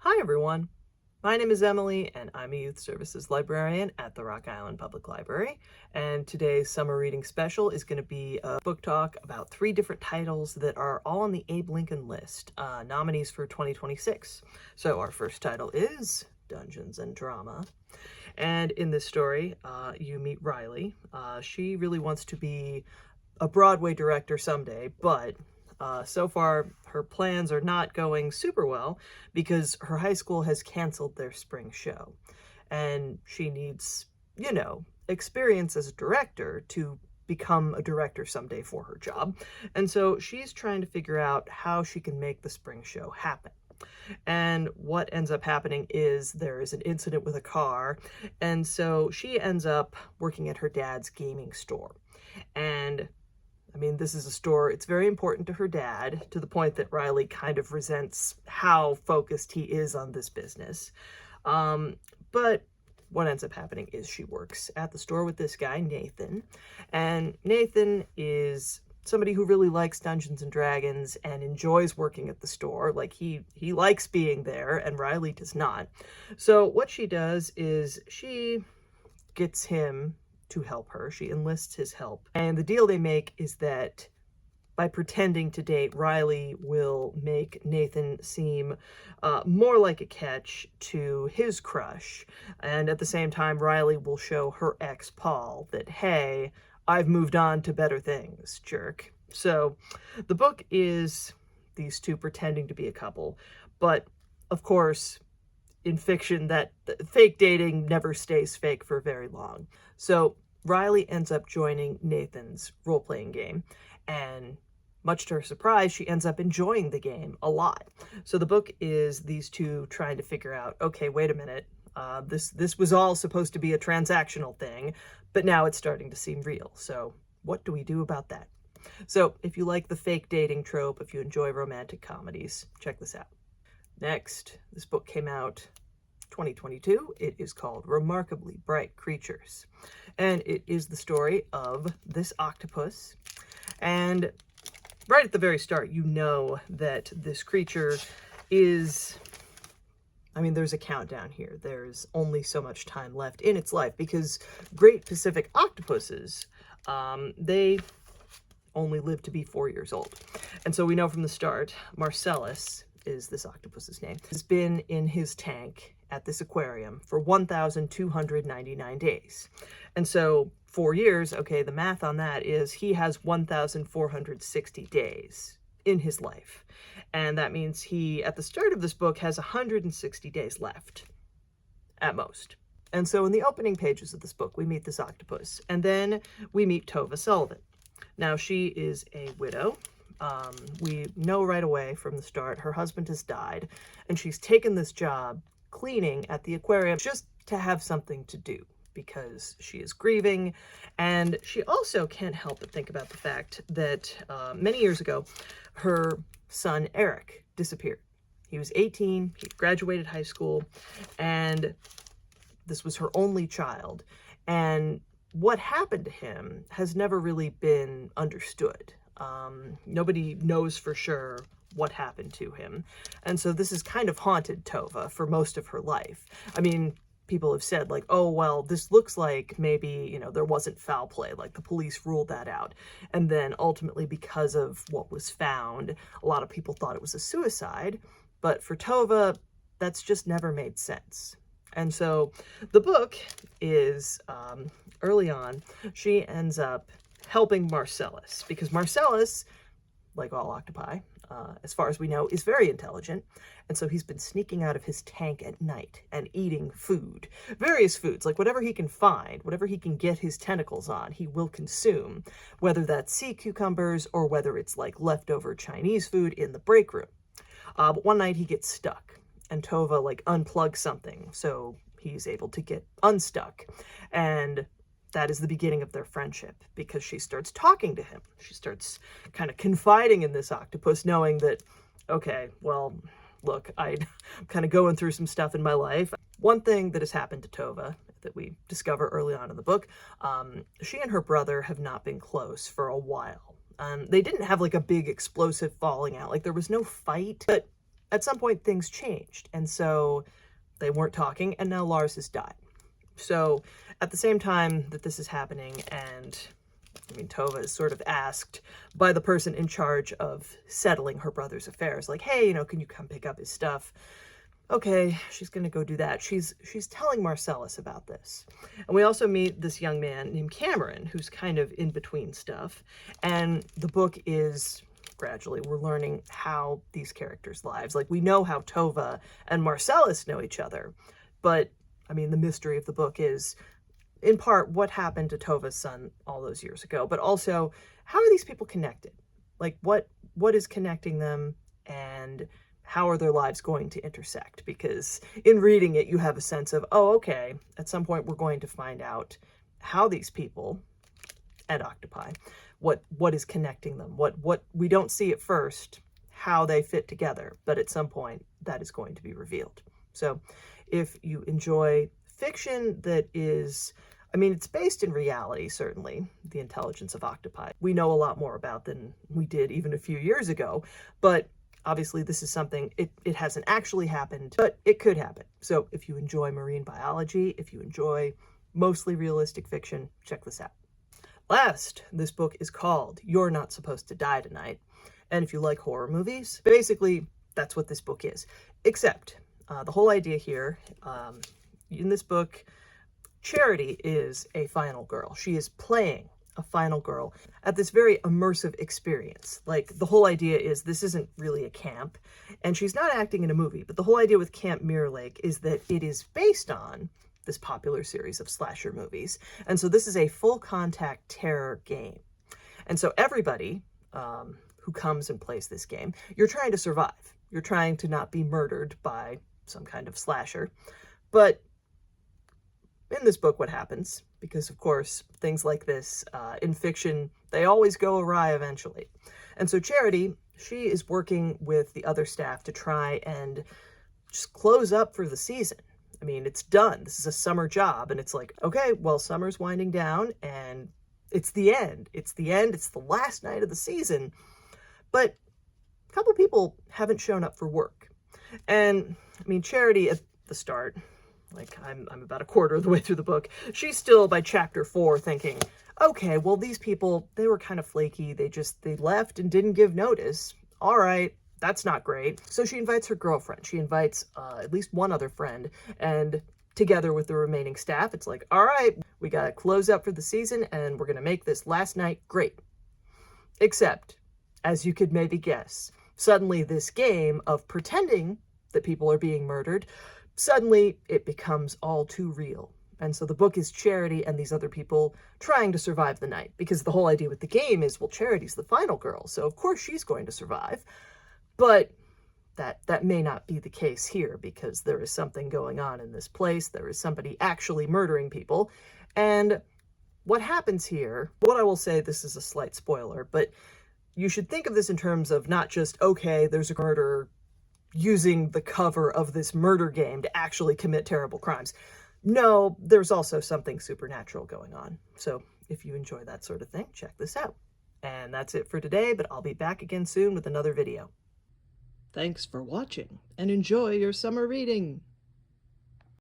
Hi everyone, my name is Emily and I'm a Youth Services Librarian at the Rock Island Public Library, and today's summer reading special is going to be a book talk about 3 different titles that are all on the Abe Lincoln list, nominees for 2026. So our first title is Dungeons and Drama, and in this story you meet Riley. She really wants to be a Broadway director someday, but so far, her plans are not going super well because her high school has canceled their spring show. And she needs, experience as a director to become a director someday for her job. And so she's trying to figure out how she can make the spring show happen. And what ends up happening is there is an incident with a car, and so she ends up working at her dad's gaming store. And this is a store, it's very important to her dad, to the point that Riley kind of resents how focused he is on this business. But what ends up happening is she works at the store with this guy, Nathan. And Nathan is somebody who really likes Dungeons and Dragons and enjoys working at the store. Like, he likes being there, and Riley does not. So what she does is she gets him to help her. She enlists his help. And the deal they make is that by pretending to date, Riley will make Nathan seem more like a catch to his crush. And at the same time, Riley will show her ex, Paul, that, hey, I've moved on to better things, jerk. So the book is these two pretending to be a couple. But, of course, in fiction, that fake dating never stays fake for very long. So Riley ends up joining Nathan's role-playing game, and much to her surprise, she ends up enjoying the game a lot. So the book is these two trying to figure out, okay, wait a minute, this was all supposed to be a transactional thing, but now it's starting to seem real. So what do we do about that? So if you like the fake dating trope, if you enjoy romantic comedies, check this out. Next, this book came out 2022. It is called Remarkably Bright Creatures, and it is the story of this octopus. And right at the very start, you know that this creature is, there's a countdown here. There's only so much time left in its life, because great Pacific octopuses, they only live to be 4 years old. And so we know from the start, Marcellus is this octopus's name, has been in his tank at this aquarium for 1,299 days. And so 4 years, okay, the math on that is he has 1,460 days in his life. And that means he, at the start of this book, has 160 days left, at most. And so in the opening pages of this book, we meet this octopus. And then we meet Tova Sullivan. Now, she is a widow. We know right away from the start her husband has died, and she's taken this job cleaning at the aquarium just to have something to do, because she is grieving. And she also can't help but think about the fact that many years ago, her son Eric disappeared. He was 18, he graduated high school, and this was her only child. And what happened to him has never really been understood. Nobody knows for sure what happened to him. And so this has kind of haunted Tova for most of her life. People have said, like, oh, well, this looks like maybe, there wasn't foul play, like the police ruled that out. And then ultimately, because of what was found, a lot of people thought it was a suicide. But for Tova, that's just never made sense. And so the book is, early on, she ends up helping Marcellus, because Marcellus, like all octopi, as far as we know, is very intelligent. And so he's been sneaking out of his tank at night and eating food, various foods, like whatever he can find, whatever he can get his tentacles on, he will consume, whether that's sea cucumbers or whether it's like leftover Chinese food in the break room. But one night he gets stuck, and Tova like unplugs something, so he's able to get unstuck. And that is the beginning of their friendship, because she starts talking to him. She starts kind of confiding in this octopus, knowing that, okay, well, look, I'm kind of going through some stuff in my life. One thing that has happened to Tova that we discover early on in the book, she and her brother have not been close for a while. They didn't have like a big explosive falling out. Like, there was no fight, but at some point things changed, and so they weren't talking, and now Lars has died. So at the same time that this is happening, and I mean, Tova is sort of asked by the person in charge of settling her brother's affairs, like, hey, you know, can you come pick up his stuff? Okay, she's going to go do that. She's telling Marcellus about this. And we also meet this young man named Cameron, who's kind of in between stuff. And the book is gradually, we're learning how these characters' lives, like we know how Tova and Marcellus know each other. But, I mean, the mystery of the book is, in part, what happened to Tova's son all those years ago, but also, how are these people connected? Like, what is connecting them, and how are their lives going to intersect? Because in reading it, you have a sense of, oh, okay, at some point we're going to find out how these people and octopi, what is connecting them, what we don't see at first, how they fit together, but at some point that is going to be revealed. So if you enjoy fiction that is, I mean, it's based in reality, certainly, the intelligence of octopi. We know a lot more about than we did even a few years ago, but obviously this is something, it hasn't actually happened, but it could happen. So if you enjoy marine biology, if you enjoy mostly realistic fiction, check this out. Last, this book is called You're Not Supposed to Die Tonight. And if you like horror movies, basically that's what this book is. Except the whole idea here, in this book, Charity is a final girl. She is playing a final girl at this very immersive experience. Like, the whole idea is this isn't really a camp, and she's not acting in a movie, but the whole idea with Camp Mirror Lake is that it is based on this popular series of slasher movies. And so this is a full contact terror game. And so everybody who comes and plays this game, you're trying to survive. You're trying to not be murdered by some kind of slasher. But in this book, what happens, because of course, things like this in fiction, they always go awry eventually. And so Charity, she is working with the other staff to try and just close up for the season. I mean, it's done. This is a summer job, and it's like, okay, well, summer's winding down, and it's the end. It's the end. It's the last night of the season. But a couple people haven't shown up for work. And, I mean, Charity at the start, like, I'm about a quarter of the way through the book, she's still, by chapter 4, thinking, okay, well, these people, they were kind of flaky. They left and didn't give notice. All right. That's not great. So she invites her girlfriend. She invites at least one other friend, and together with the remaining staff, it's like, all right, we got to close up for the season, and we're going to make this last night great. Except, as you could maybe guess, suddenly this game of pretending that people are being murdered, suddenly it becomes all too real. And so the book is Charity and these other people trying to survive the night, because the whole idea with the game is, well, Charity's the final girl, so of course she's going to survive. But that may not be the case here, because there is something going on in this place. There is somebody actually murdering people. And what happens here, what I will say, this is a slight spoiler, but you should think of this in terms of not just, okay, there's a murderer using the cover of this murder game to actually commit terrible crimes. No, there's also something supernatural going on. So if you enjoy that sort of thing, check this out. And that's it for today, but I'll be back again soon with another video. Thanks for watching, and enjoy your summer reading!